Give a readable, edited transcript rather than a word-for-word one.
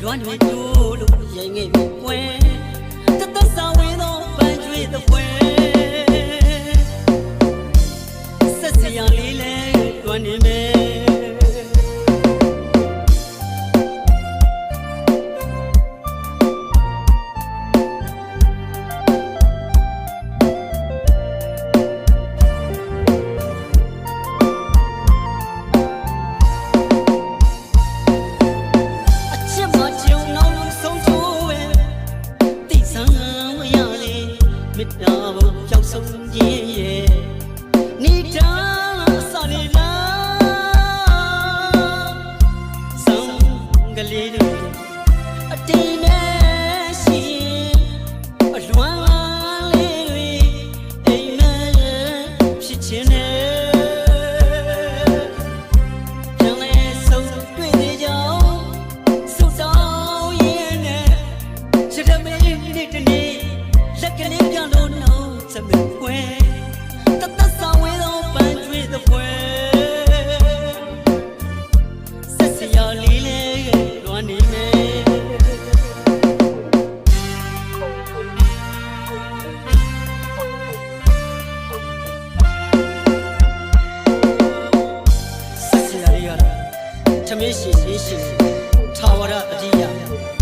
လွ မ်းတွေတူလို့ရင်ငယ်ပြီးကွယ်တသက်စာဝင်းသောပန်းကျွေးတဲ့ပွဲဆက်စရာလေးလဲတွန်းနေမယ်မေတ္တာဘုံကြောက်ဆုံးခြင်းရဲ့နိဒာဆာလီလာဆောင်ကလေးတွေအတင်းနဲ့ရှင်အလွမ်းလေးတွေအိမ်နဲ့ဖြစ်ခြင်းနဲ့ပြန်လဲဆုံးတွေ့သေးကြောင်းဆုတောင်းရင်နဲ့ချစ်တဲ့မင်းနေ့တနေ့လက်ကလေးပြန်လို့နှုတ်စမကွယ်တသက်ဆောင်ဝဲသောပန်းကျွေးတဲ့ပွဲဆက်စရာလေးလဲလွမ်းနေမယ်ဆက်စရာလေးရတာသမီးရှင်ရှင်ထာဝရအတိယ